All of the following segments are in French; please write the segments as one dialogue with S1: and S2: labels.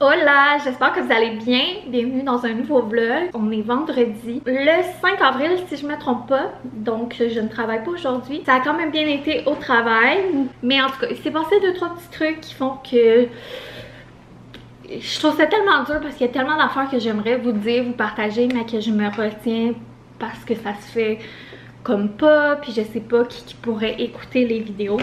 S1: Hola, j'espère que vous allez bien. Bienvenue dans un nouveau vlog. On est vendredi, le 5 avril si je me trompe pas. Donc je ne travaille pas aujourd'hui. Ça a quand même bien été au travail. Mais en tout cas, il s'est passé 2-3 petits trucs qui font que je trouve ça tellement dur parce qu'il y a tellement d'affaires que j'aimerais vous dire, vous partager, mais que je me retiens parce que ça se fait comme pas. Puis je sais pas qui pourrait écouter les vidéos.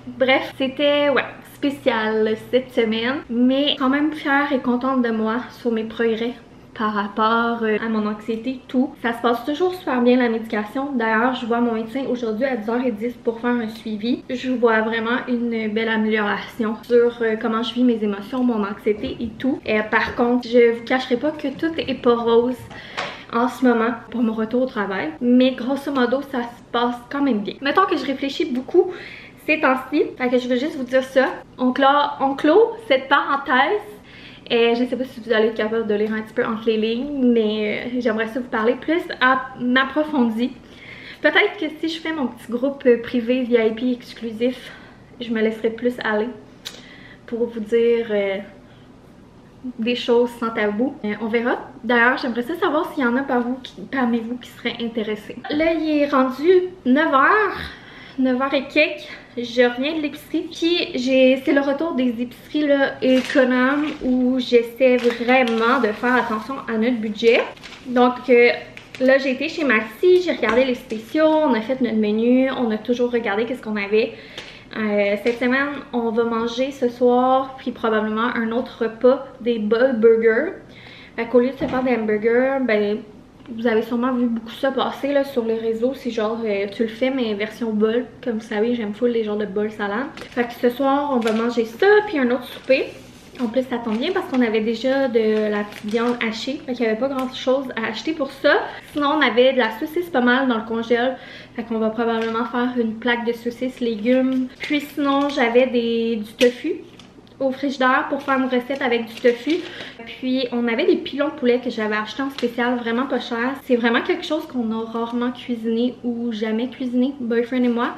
S1: Bref, c'était spécial cette semaine, mais quand même fière et contente de moi sur mes progrès par rapport à mon anxiété et tout. Ça se passe toujours super bien la médication. D'ailleurs, je vois mon médecin aujourd'hui à 10h10 pour faire un suivi. Je vois vraiment une belle amélioration sur comment je vis mes émotions, mon anxiété et tout. Et par contre, je vous cacherai pas que tout est pas rose en ce moment pour mon retour au travail, mais grosso modo ça se passe quand même bien. Mettons que je réfléchis beaucoup ces temps-ci, fait que je veux juste vous dire ça. On clôt cette parenthèse. Et je sais pas si vous allez être capable de lire un petit peu entre les lignes, mais j'aimerais ça vous parler plus approfondi. Peut-être que si je fais mon petit groupe privé VIP exclusif, je me laisserai plus aller pour vous dire des choses sans tabou. On verra. D'ailleurs, j'aimerais ça savoir s'il y en a parmi vous qui seraient intéressés. Là, il est rendu 9h et quelques. Je reviens de l'épicerie, puis c'est le retour des épiceries là, économes où j'essaie vraiment de faire attention à notre budget. Donc là j'ai été chez Maxi, j'ai regardé les spéciaux, on a fait notre menu, on a toujours regardé qu'est-ce qu'on avait. Cette semaine on va manger ce soir, puis probablement un autre repas, des bol burgers. Fait qu'au lieu de se faire des hamburgers, ben vous avez sûrement vu beaucoup ça passer là, sur les réseaux. C'est genre, tu le fais mais version bol. Comme vous savez, j'aime full les genres de bol salade. Fait que ce soir, on va manger ça, puis un autre souper. En plus, ça tombe bien parce qu'on avait déjà de la petite viande hachée. Fait qu'il n'y avait pas grand chose à acheter pour ça. Sinon, on avait de la saucisse pas mal dans le congèle. Fait qu'on va probablement faire une plaque de saucisses, légumes. Puis sinon, j'avais du tofu au frigidaire pour faire une recette avec du tofu. Puis on avait des pilons de poulet que j'avais acheté en spécial, vraiment pas cher. C'est vraiment quelque chose qu'on a rarement cuisiné ou jamais cuisiné, boyfriend et moi.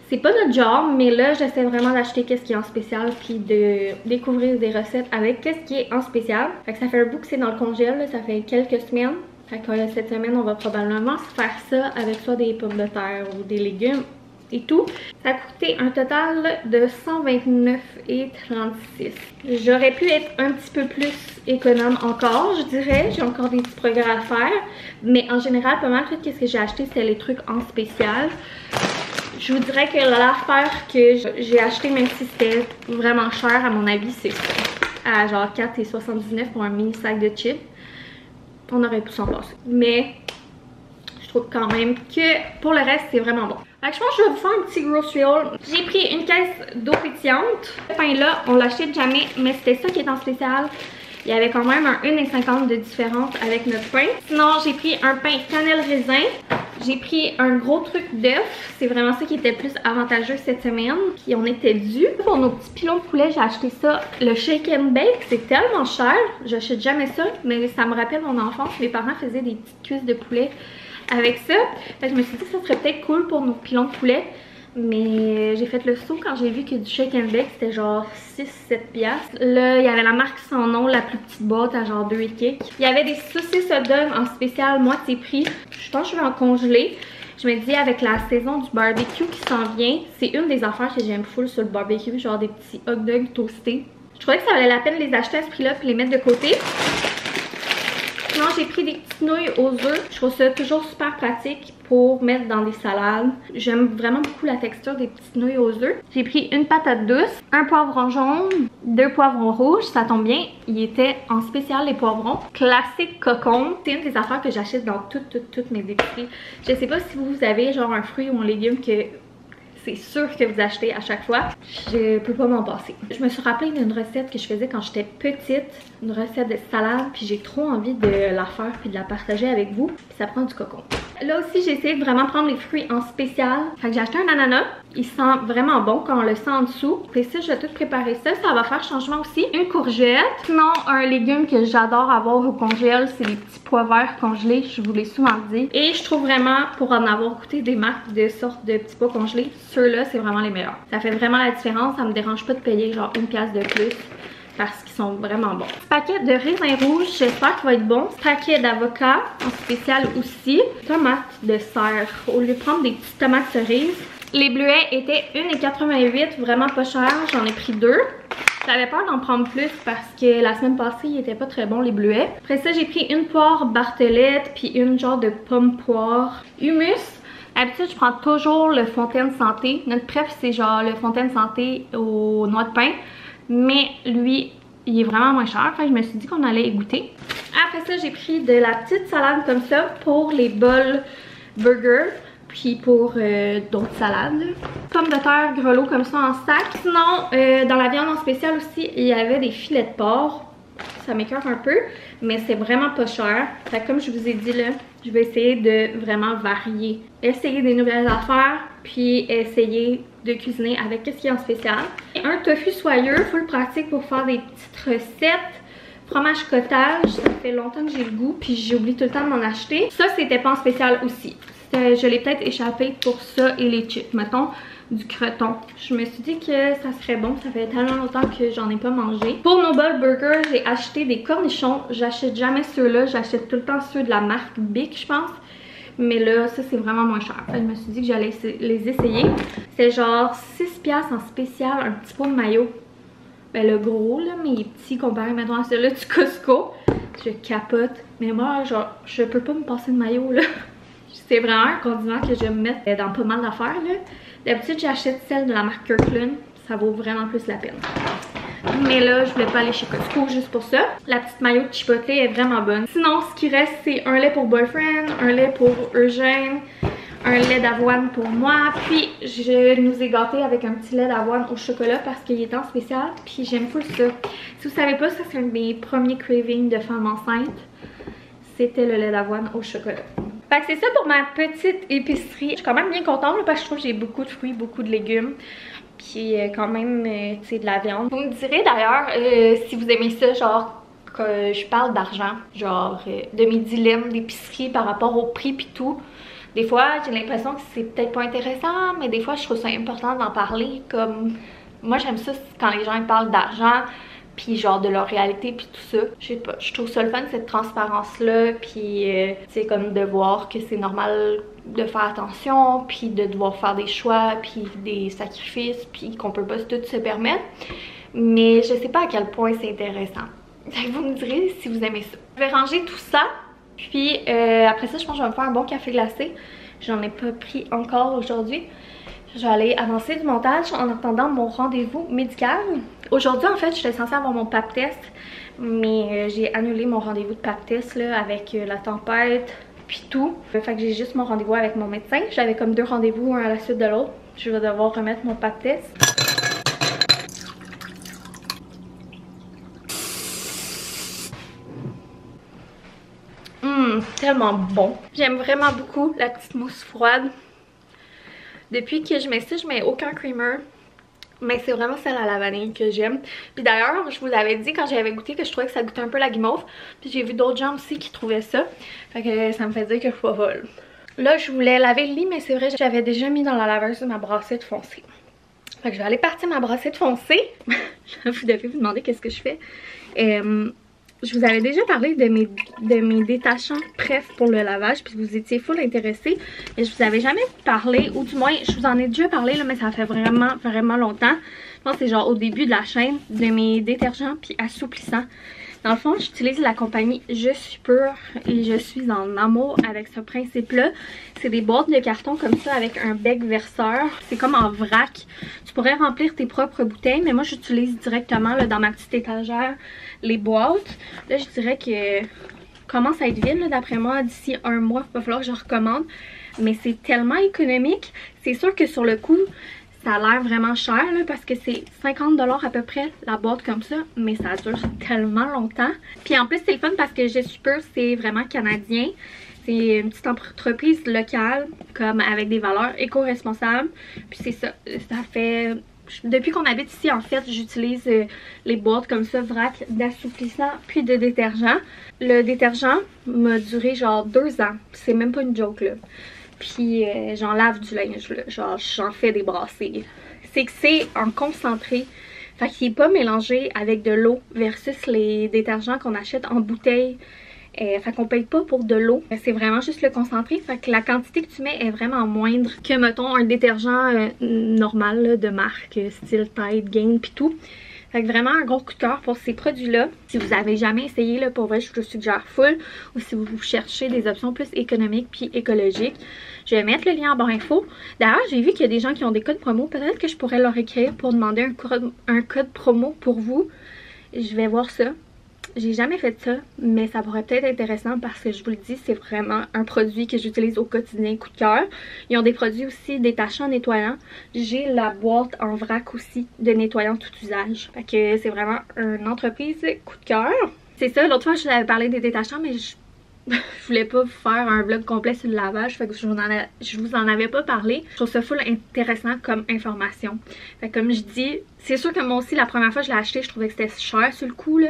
S1: C'est pas notre genre, mais là j'essaie vraiment d'acheter qu'est-ce qui est en spécial puis de découvrir des recettes avec qu'est-ce qui est en spécial. Fait que ça fait un bout que c'est dans le congèle, là, ça fait quelques semaines. Fait que cette semaine on va probablement se faire ça avec soit des pommes de terre ou des légumes et tout. Ça a coûté un total de 129,36. J'aurais pu être un petit peu plus économe encore, je dirais. J'ai encore des petits progrès à faire. Mais en général, pas mal tout ce que j'ai acheté, c'est les trucs en spécial. Je vous dirais que l'affaire que j'ai acheté, même si c'était vraiment cher, à mon avis, c'est ça. À genre 4,79 pour un mini sac de chips. On aurait pu s'en passer. Mais je trouve quand même que pour le reste, c'est vraiment bon. Fait que je pense que je vais vous faire un petit grocery haul. J'ai pris une caisse d'eau pétillante. Ce pain-là, on l'achète jamais, mais c'était ça qui est en spécial. Il y avait quand même un 1,50 de différence avec notre pain. Sinon, j'ai pris un pain cannelle raisin. J'ai pris un gros truc d'œuf. C'est vraiment ça qui était plus avantageux cette semaine. Puis on était dû. Pour nos petits pilons de poulet, j'ai acheté ça. Le shake and bake, c'est tellement cher. J'achète jamais ça, mais ça me rappelle mon enfance. Mes parents faisaient des petites cuisses de poulet avec ça. Fait que je me suis dit que ça serait peut-être cool pour nos pilons de poulet. Mais j'ai fait le saut quand j'ai vu que du shake and bake c'était genre 6-7 piastres. Là, il y avait la marque sans nom, la plus petite boîte à genre 2 et quelques. Il y avait des saucisses hot dog en spécial moitié prix. Je pense que je vais en congeler. Je me dis avec la saison du barbecue qui s'en vient, c'est une des affaires que j'aime full sur le barbecue, genre des petits hot dogs toastés. Je trouvais que ça valait la peine de les acheter à ce prix-là puis les mettre de côté. Sinon, j'ai pris des petites nouilles aux œufs. Je trouve ça toujours super pratique pour mettre dans des salades. J'aime vraiment beaucoup la texture des petites nouilles aux œufs. J'ai pris une patate douce, un poivron jaune, 2 poivrons rouges. Ça tombe bien, il était en spécial les poivrons. Classique cocon. C'est une des affaires que j'achète dans toutes mes épiceries. Je sais pas si vous avez genre un fruit ou un légume que c'est sûr que vous achetez à chaque fois. Je peux pas m'en passer. Je me suis rappelé d'une recette que je faisais quand j'étais petite. Une recette de salade. Puis j'ai trop envie de la faire puis de la partager avec vous. Puis ça prend du cocon. Là aussi, j'ai essayé de vraiment prendre les fruits en spécial. Fait que j'ai acheté un ananas. Il sent vraiment bon quand on le sent en dessous. Puis ça, je vais tout préparer ça. Ça va faire changement aussi. Une courgette. Sinon, un légume que j'adore avoir au congèle, c'est les petits pois verts congelés. Je vous l'ai souvent dit. Et je trouve vraiment, pour en avoir goûté des marques de sortes de petits pois congelés, ceux-là, c'est vraiment les meilleurs. Ça fait vraiment la différence. Ça me dérange pas de payer genre 1 pièce de plus. parce qu'ils sont vraiment bons. Ce paquet de raisins rouges, j'espère qu'il va être bon. Ce paquet d'avocats en spécial aussi. Tomates de serre. Au lieu de prendre des petites tomates cerises. Les bleuets étaient 1,88 $, vraiment pas cher. J'en ai pris 2. J'avais peur d'en prendre plus parce que la semaine passée, ils étaient pas très bons les bleuets. Après ça, j'ai pris une poire Bartellette puis une genre de pomme poire. Hummus. D'habitude, je prends toujours le Fontaine Santé. Notre préf, c'est genre le Fontaine Santé aux noix de pain. Mais lui, il est vraiment moins cher. Fait que je me suis dit qu'on allait y goûter. Après ça, j'ai pris de la petite salade comme ça pour les bols burger. Puis pour d'autres salades. Pommes de terre grelots comme ça en sac. Sinon, dans la viande en spécial aussi, il y avait des filets de porc. Ça m'écoeure un peu, mais c'est vraiment pas cher. Fait que comme je vous ai dit là, je vais essayer de vraiment varier. Essayer des nouvelles affaires, puis essayer de cuisiner avec ce qui est en spécial. Un tofu soyeux, full pratique pour faire des petites recettes. Fromage cottage, ça fait longtemps que j'ai le goût, puis j'ai oublié tout le temps de m'en acheter. Ça, c'était pas en spécial aussi. Je l'ai peut-être échappé pour ça et les chips, mettons du croton. Je me suis dit que ça serait bon, ça fait tellement longtemps que j'en ai pas mangé. Pour nos bols burgers, j'ai acheté des cornichons. J'achète jamais ceux-là, j'achète tout le temps ceux de la marque Bic, je pense. Mais là, ça c'est vraiment moins cher. Je me suis dit que j'allais les essayer. C'est genre 6$ en spécial, un petit pot de mayo. Ben le gros là, mais il est petit comparé maintenant à celui-là du Costco. Je capote. Mais moi, genre, je peux pas me passer de mayo là. C'est vraiment un condiment que je vais me mettre dans pas mal d'affaires. D'habitude, j'achète celle de la marque Kirkland. Ça vaut vraiment plus la peine. Mais là, je voulais pas aller chez Costco juste pour ça. La petite mayo de Chipotle est vraiment bonne. Sinon, ce qui reste, c'est un lait pour boyfriend, un lait pour Eugène, un lait d'avoine pour moi. Puis, je nous ai gâtés avec un petit lait d'avoine au chocolat parce qu'il est en spécial. Puis, j'aime full ça. Si vous savez pas, ça c'est un de mes premiers cravings de femme enceinte. C'était le lait d'avoine au chocolat. Fait que c'est ça pour ma petite épicerie. Je suis quand même bien contente là, parce que je trouve que j'ai beaucoup de fruits, beaucoup de légumes. Puis quand même, tu sais, de la viande. Vous me direz d'ailleurs si vous aimez ça, genre que je parle d'argent. Genre de mes dilemmes d'épicerie par rapport au prix pis tout. Des fois, j'ai l'impression que c'est peut-être pas intéressant, mais des fois, je trouve ça important d'en parler. Comme moi, j'aime ça quand les gens parlent d'argent. Puis genre de leur réalité puis tout ça. Je sais pas, je trouve ça le fun cette transparence là. Puis c'est comme de voir que c'est normal de faire attention. Puis de devoir faire des choix puis des sacrifices. Puis qu'on peut pas tout se permettre. Mais je sais pas à quel point c'est intéressant. Vous me direz si vous aimez ça. Je vais ranger tout ça. Puis après ça je pense que je vais me faire un bon café glacé. J'en ai pas pris encore aujourd'hui. Je vais aller avancer du montage en attendant mon rendez-vous médical. Aujourd'hui, en fait, j'étais censée avoir mon pap test, mais j'ai annulé mon rendez-vous de pap test là, avec la tempête puis tout. Fait que j'ai juste mon rendez-vous avec mon médecin. J'avais comme 2 rendez-vous, un à la suite de l'autre. Je vais devoir remettre mon pap test. Tellement bon. J'aime vraiment beaucoup la petite mousse froide. Depuis que je mets ça, je mets aucun creamer. Mais c'est vraiment celle à la vanille que j'aime. Puis d'ailleurs, je vous avais dit quand j'avais goûté que je trouvais que ça goûtait un peu la guimauve. Puis j'ai vu d'autres gens aussi qui trouvaient ça. Fait que ça me fait dire que je suis pas folle. Là, je voulais laver le lit, mais c'est vrai, j'avais déjà mis dans la laveuse ma brassette foncée. Fait que je vais aller partir ma brassette foncée. Vous devez vous demander qu'est-ce que je fais. Je vous avais déjà parlé de mes détachants pref pour le lavage, puis vous étiez full intéressés. Mais je vous avais jamais parlé, ou du moins je vous en ai déjà parlé là, mais ça fait vraiment longtemps. Je pense que c'est genre au début de la chaîne, de mes détergents puis assouplissants. Dans le fond, j'utilise la compagnie Je suis pure et je suis en amour avec ce principe-là. C'est des boîtes de carton comme ça avec un bec verseur. C'est comme en vrac. Tu pourrais remplir tes propres bouteilles, mais moi j'utilise directement là, dans ma petite étagère les boîtes. Là, je dirais que commence à être vide d'après moi. D'ici un mois, il va falloir que je recommande. Mais c'est tellement économique. C'est sûr que sur le coup, ça a l'air vraiment cher là, parce que c'est 50 $ à peu près la boîte comme ça, mais ça dure tellement longtemps. Puis en plus c'est le fun parce que Je suis pure, c'est vraiment canadien. C'est une petite entreprise locale comme avec des valeurs éco-responsables. Puis c'est ça, ça fait... Depuis qu'on habite ici en fait, j'utilise les boîtes comme ça, vrac d'assouplissant puis de détergent. Le détergent m'a duré genre 2 ans, c'est même pas une joke là. Puis j'en lave du linge là, genre j'en fais des brassées. C'est que c'est en concentré, Fait qu'il n'est pas mélangé avec de l'eau versus les détergents qu'on achète en bouteille. Fait qu'on paye pas pour de l'eau, c'est vraiment juste le concentré, fait que la quantité que tu mets est vraiment moindre que mettons un détergent normal là, de marque style Tide, Gain pis tout. Fait que vraiment un gros coup de cœur pour ces produits-là. Si vous avez jamais essayé, là, pour vrai, je vous suggère full. Ou si vous cherchez des options plus économiques puis écologiques, je vais mettre le lien en barre info. D'ailleurs, j'ai vu qu'il y a des gens qui ont des codes promo. Peut-être que je pourrais leur écrire pour demander un code promo pour vous. Je vais voir ça. J'ai jamais fait ça, mais ça pourrait peut-être être intéressant parce que je vous le dis, c'est vraiment un produit que j'utilise au quotidien, coup de cœur. Ils ont des produits aussi détachants, nettoyants. J'ai la boîte en vrac aussi de nettoyants tout usage. Fait que c'est vraiment une entreprise coup de cœur. C'est ça, l'autre fois je vous avais parlé des détachants, mais je voulais pas vous faire un vlog complet sur le lavage, fait que je vous en avais pas parlé. Je trouve ça full intéressant comme information. Fait que comme je dis, c'est sûr que moi aussi la première fois que je l'ai acheté, je trouvais que c'était cher sur le coup là.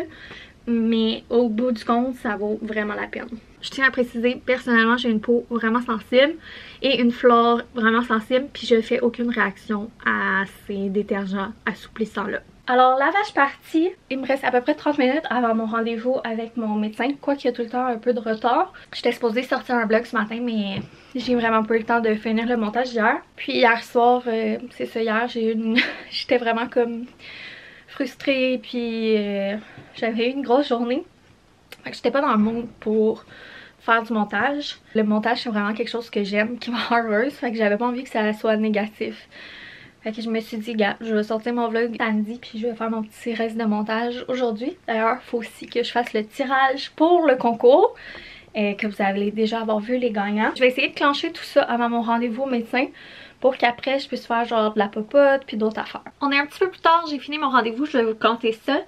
S1: Mais au bout du compte, ça vaut vraiment la peine. Je tiens à préciser, personnellement, j'ai une peau vraiment sensible et une flore vraiment sensible, puis je fais aucune réaction à ces détergents assouplissants-là. Alors, lavage parti, il me reste à peu près 30 minutes avant mon rendez-vous avec mon médecin, quoiqu'il y a tout le temps un peu de retard. J'étais supposée sortir un vlog ce matin, mais j'ai vraiment pas eu le temps de finir le montage hier. Puis hier soir, c'est ça, hier, j'étais vraiment comme frustrée, puis j'avais eu une grosse journée. Fait que j'étais pas dans le mood pour faire du montage. Le montage, c'est vraiment quelque chose que j'aime, qui me rend heureuse. Fait que j'avais pas envie que ça soit négatif. Fait que je me suis dit, gars, je vais sortir mon vlog samedi, puis je vais faire mon petit reste de montage aujourd'hui. D'ailleurs, il faut aussi que je fasse le tirage pour le concours. Que vous allez déjà avoir vu les gagnants. Je vais essayer de clencher tout ça avant mon rendez-vous au médecin pour qu'après je puisse faire genre de la popote puis d'autres affaires. On est un petit peu plus tard, j'ai fini mon rendez-vous, je vais vous compter ça.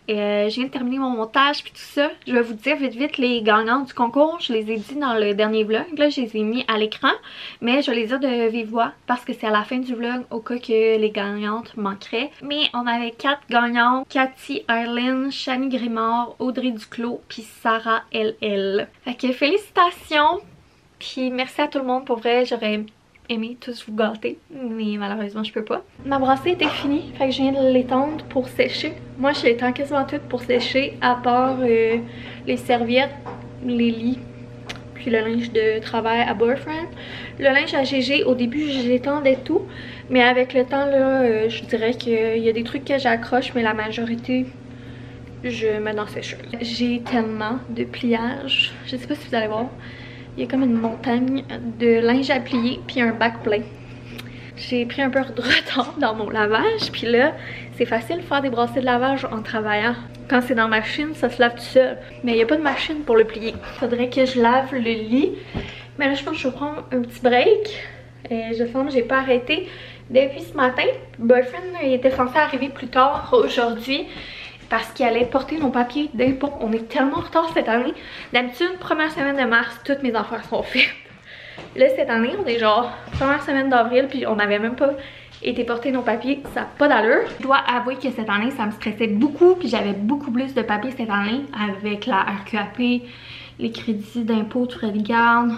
S1: Je viens de terminer mon montage puis tout ça. Je vais vous dire vite les gagnants du concours. Je les ai dit dans le dernier vlog. Là, je les ai mis à l'écran. Mais je vais les dire de vive voix parce que c'est à la fin du vlog au cas que les gagnantes manqueraient. Mais on avait 4 gagnantes. Cathy Arlen, Shani Grimard, Audrey Duclos puis Sarah LL. Fait que félicitations. Puis merci à tout le monde. Pour vrai, j'aurais aimé tous vous gâter, mais malheureusement je peux pas. Ma brassée était finie, fait que je viens de l'étendre pour sécher. Moi je l'étends quasiment toute pour sécher, à part les serviettes, les lits, puis le linge de travail à Boyfriend. Le linge à GG, au début j'étendais tout, mais avec le temps là, je dirais qu'il y a des trucs que j'accroche, mais la majorité je mets dans sécheuse. J'ai tellement de pliage, je sais pas si vous allez voir. Il y a comme une montagne de linge à plier puis un bac plein. J'ai pris un peu de retard dans mon lavage, puis là, c'est facile de faire des brassées de lavage en travaillant. Quand c'est dans la machine, ça se lave tout seul. Mais il n'y a pas de machine pour le plier. Faudrait que je lave le lit. Mais là, je pense que je vais prendre un petit break. Je sens que j'ai pas arrêté depuis ce matin. Boyfriend, il était censé arriver plus tard aujourd'hui, parce qu'il allait porter nos papiers d'impôt. On est tellement en retard cette année. D'habitude, première semaine de mars, toutes mes affaires sont faites. Là, cette année, on est genre première semaine d'avril, puis on n'avait même pas été porter nos papiers. Ça n'a pas d'allure. Je dois avouer que cette année, ça me stressait beaucoup, puis j'avais beaucoup plus de papiers cette année avec la RQAP, les crédits d'impôt, de frais de garde,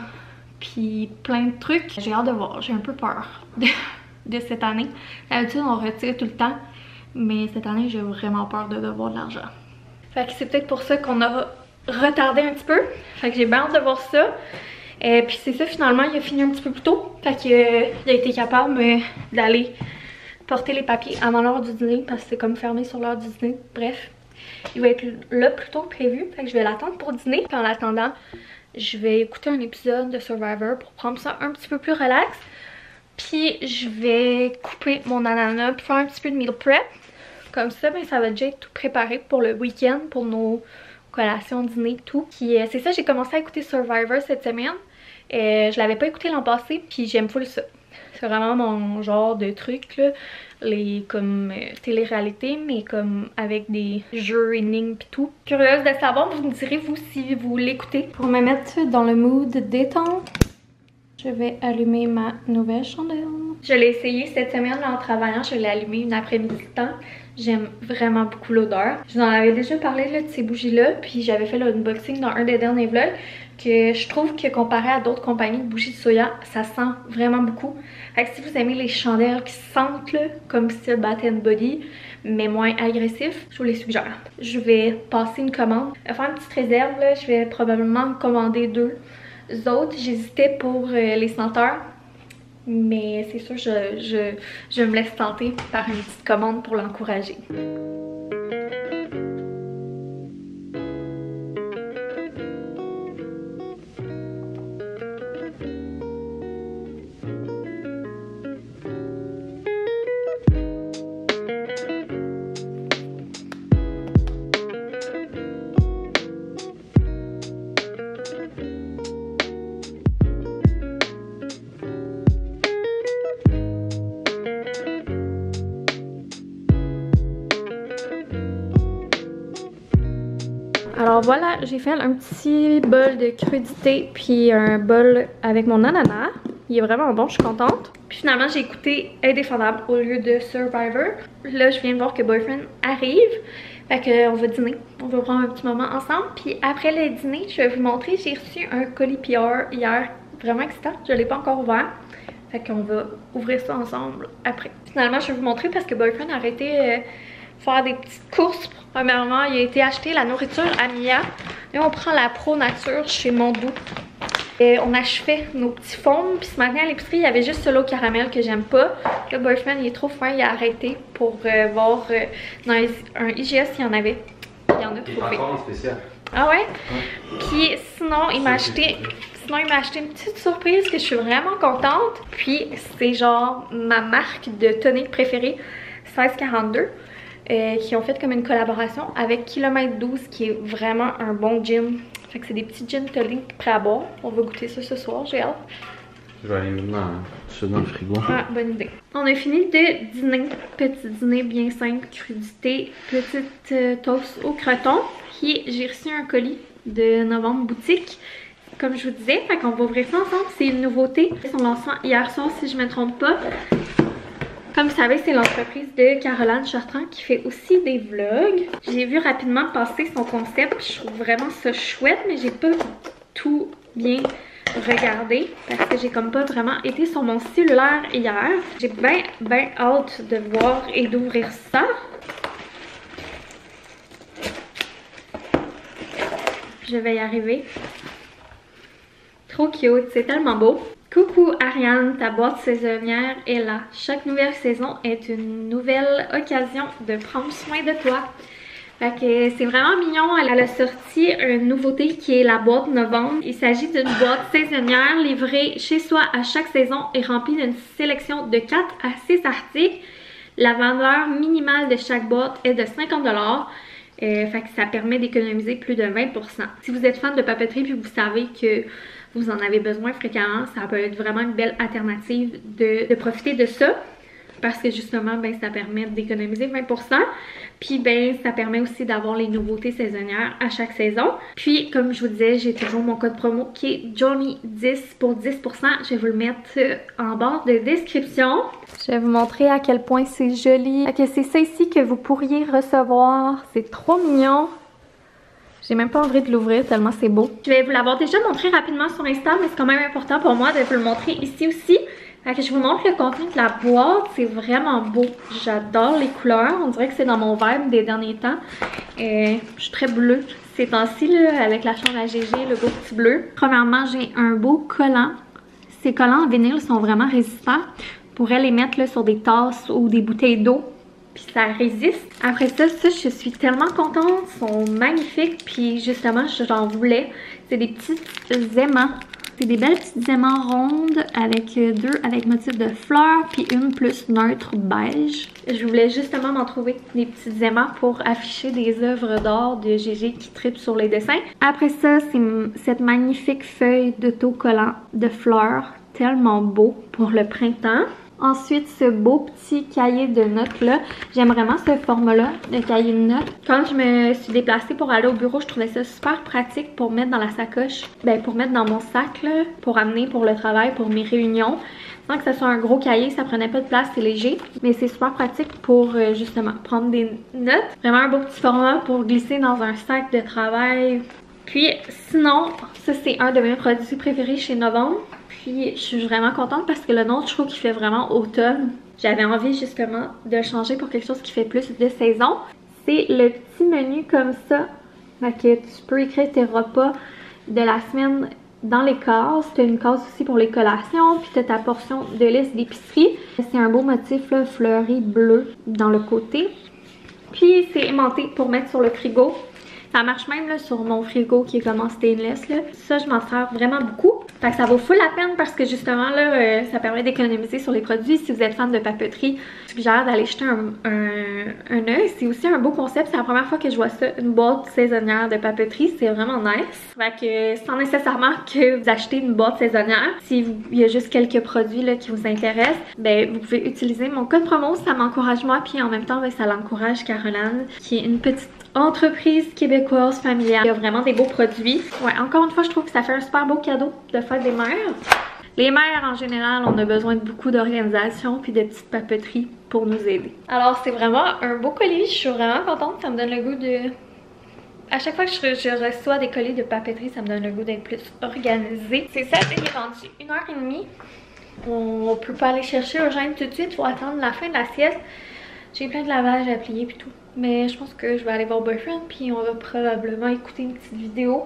S1: puis plein de trucs. J'ai hâte de voir. J'ai un peu peur de cette année. D'habitude, on retire tout le temps. Mais cette année, j'ai vraiment peur de devoir de l'argent. Fait que c'est peut-être pour ça qu'on a retardé un petit peu. Fait que j'ai bien hâte de voir ça. Et puis c'est ça, finalement, il a fini un petit peu plus tôt. Fait qu'il a été capable d'aller porter les papiers avant l'heure du dîner. Parce que c'est comme fermé sur l'heure du dîner. Bref, il va être là plus tôt que prévu. Fait que je vais l'attendre pour dîner. Puis en attendant, je vais écouter un épisode de Survivor pour prendre ça un petit peu plus relax. Puis je vais couper mon ananas pour faire un petit peu de meal prep. Comme ça, ben, ça va déjà être tout préparé pour le week-end, pour nos collations, dîner, tout. Puis c'est ça, j'ai commencé à écouter Survivor cette semaine. Je l'avais pas écouté l'an passé, puis j'aime full ça. C'est vraiment mon genre de truc, là. Les comme télé-réalité, mais comme avec des jeux, énigmes pis tout. Curieuse de savoir, vous me direz vous si vous l'écoutez. Pour me mettre dans le mood détente, je vais allumer ma nouvelle chandelle. Je l'ai essayé cette semaine en travaillant, je l'ai allumé une après-midi de temps. J'aime vraiment beaucoup l'odeur. Je vous en avais déjà parlé là, de ces bougies-là, puis j'avais fait l'unboxing dans un des derniers vlogs, que je trouve que comparé à d'autres compagnies de bougies de soya, ça sent vraiment beaucoup. Fait que si vous aimez les chandelles qui sentent là, comme style Bath & Body, mais moins agressif, je vous les suggère. Je vais passer une commande. Je vais faire une petite réserve, là. Je vais probablement me commander 2 autres. J'hésitais pour les senteurs. Mais c'est sûr, je me laisse tenter par une petite commande pour l'encourager. Alors voilà, j'ai fait un petit bol de crudité puis un bol avec mon ananas. Il est vraiment bon, je suis contente. Puis finalement, j'ai écouté Indéfendable au lieu de Survivor. Là, je viens de voir que Boyfriend arrive. Fait qu'on va dîner. On va prendre un petit moment ensemble. Puis après le dîner, je vais vous montrer. J'ai reçu un colis PR hier. Vraiment excitant. Je ne l'ai pas encore ouvert. Fait qu'on va ouvrir ça ensemble après. Finalement, je vais vous montrer parce que Boyfriend a arrêté faire des petites courses. Premièrement, il a été acheter la nourriture à Mia. Là, on prend la Pro Nature chez Mondou. Et on achevait nos petits fonds. Puis ce matin à l'épicerie, il y avait juste ce lot caramel que j'aime pas. Le Boyfriend, il est trop fin, il a arrêté pour voir dans un IGS s'il y en avait. Il y en a trouvé.
S2: Encore en spécial.
S1: Ah ouais? Puis sinon, il m'a acheté... une petite surprise que je suis vraiment contente. Puis c'est genre ma marque de tonic préférée, 1642. Qui ont fait comme une collaboration avec Kilomètre 12 qui est vraiment un bon gin. Fait que c'est des petits gin tonic prêts à boire. On va goûter ça ce soir, j'ai hâte.
S2: Je vais aller mettre ça dans le frigo.
S1: Ah, bonne idée. On a fini de dîner. Petit dîner bien simple, crudité, petite toast au croton. Puis j'ai reçu un colis de Novembre Boutique. Comme je vous disais, fait qu'on va ouvrir ça ensemble. C'est une nouveauté. Son lancement hier soir si je ne me trompe pas. Comme vous savez, c'est l'entreprise de Caroline Chartrand qui fait aussi des vlogs. J'ai vu rapidement passer son concept. Je trouve vraiment ça chouette, mais j'ai pas tout bien regardé parce que j'ai comme pas vraiment été sur mon cellulaire hier. J'ai bien hâte de voir et d'ouvrir ça. Je vais y arriver. Trop cute, c'est tellement beau. Coucou Ariane, ta boîte saisonnière est là. Chaque nouvelle saison est une nouvelle occasion de prendre soin de toi. Fait que c'est vraiment mignon. Elle a sorti une nouveauté qui est la boîte novembre. Il s'agit d'une boîte saisonnière livrée chez soi à chaque saison et remplie d'une sélection de 4 à 6 articles. La valeur minimale de chaque boîte est de 50 $. Fait que ça permet d'économiser plus de 20 %. Si vous êtes fan de papeterie puis vous savez que vous en avez besoin fréquemment, ça peut être vraiment une belle alternative de profiter de ça. Parce que justement, ben, ça permet d'économiser 20 %. Puis ben, ça permet aussi d'avoir les nouveautés saisonnières à chaque saison. Puis comme je vous disais, j'ai toujours mon code promo qui est Johnny10 pour 10 %. Je vais vous le mettre en barre de description. Je vais vous montrer à quel point c'est joli. Ok, c'est ça ici que vous pourriez recevoir. C'est trop mignon. J'ai même pas envie de l'ouvrir tellement c'est beau. Je vais vous l'avoir déjà montré rapidement sur Insta, mais c'est quand même important pour moi de vous le montrer ici aussi. Fait que je vous montre le contenu de la boîte. C'est vraiment beau. J'adore les couleurs. On dirait que c'est dans mon vibe des derniers temps. Je suis très bleue ces temps-ci avec la chambre à GG, le beau petit bleu. Premièrement, j'ai un beau collant. Ces collants en vinyle sont vraiment résistants. Je pourrais les mettre là, sur des tasses ou des bouteilles d'eau. Puis ça résiste. Après ça, je suis tellement contente. Ils sont magnifiques. Puis justement, j'en voulais. C'est des petits aimants. C'est des belles petites aimants rondes avec 2 avec motif de fleurs. Puis une plus neutre beige. Je voulais justement m'en trouver des petits aimants pour afficher des œuvres d'art de GG qui tripe sur les dessins. Après ça, c'est cette magnifique feuille d'autocollant de fleurs. Tellement beau pour le printemps. Ensuite, ce beau petit cahier de notes là, j'aime vraiment ce format-là de cahier de notes. Quand je me suis déplacée pour aller au bureau, je trouvais ça super pratique pour mettre dans la sacoche, pour mettre dans mon sac là, pour amener pour le travail, pour mes réunions. Sans que ça soit un gros cahier, ça prenait pas de place, c'est léger, mais c'est super pratique pour justement prendre des notes. Vraiment un beau petit format pour glisser dans un sac de travail. Puis sinon, ça c'est un de mes produits préférés chez Novembre. Puis je suis vraiment contente parce que le nôtre, je trouve qu'il fait vraiment automne. J'avais envie justement de le changer pour quelque chose qui fait plus de saison. C'est le petit menu comme ça. Fait que tu peux écrire tes repas de la semaine dans les cases. Tu as une case aussi pour les collations. Puis tu as ta portion de liste d'épicerie. C'est un beau motif là, fleuri bleu dans le côté. Puis c'est aimanté pour mettre sur le frigo. Ça marche même là, sur mon frigo qui est comme en stainless. Là. Ça, je m'en sers vraiment beaucoup. Fait que ça vaut full la peine parce que justement, là, ça permet d'économiser sur les produits. Si vous êtes fan de papeterie, je suggère d'aller jeter un œil. C'est aussi un beau concept. C'est la première fois que je vois ça, une boîte saisonnière de papeterie. C'est vraiment nice. Fait que sans nécessairement que vous achetez une boîte saisonnière, s'il y a juste quelques produits là, qui vous intéressent, vous pouvez utiliser mon code promo. Ça m'encourage moi, puis en même temps, ça l'encourage Caroline, qui est une petite entreprise québécoise familiale. Il y a vraiment des beaux produits. Ouais, encore une fois, je trouve que ça fait un super beau cadeau de fête des mères. Les mères, en général, on a besoin de beaucoup d'organisation puis de petites papeteries pour nous aider. Alors, c'est vraiment un beau colis. Je suis vraiment contente. Ça me donne le goût de... À chaque fois que je reçois des colis de papeterie, ça me donne le goût d'être plus organisée. C'est ça, il est rendu 1h30. On peut pas aller chercher au gène tout de suite. Il faut attendre la fin de la sieste. J'ai plein de lavage à plier puis tout. Mais je pense que je vais aller voir Boyfriend puis on va probablement écouter une petite vidéo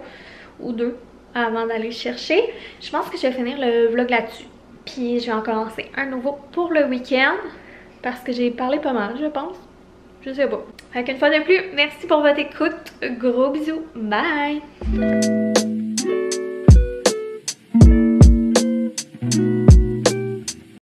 S1: ou deux avant d'aller chercher. Je pense que je vais finir le vlog là-dessus. Puis je vais en commencer un nouveau pour le week-end parce que j'ai parlé pas mal, je pense. Je sais pas. Fait qu'une fois de plus, merci pour votre écoute. Gros bisous. Bye!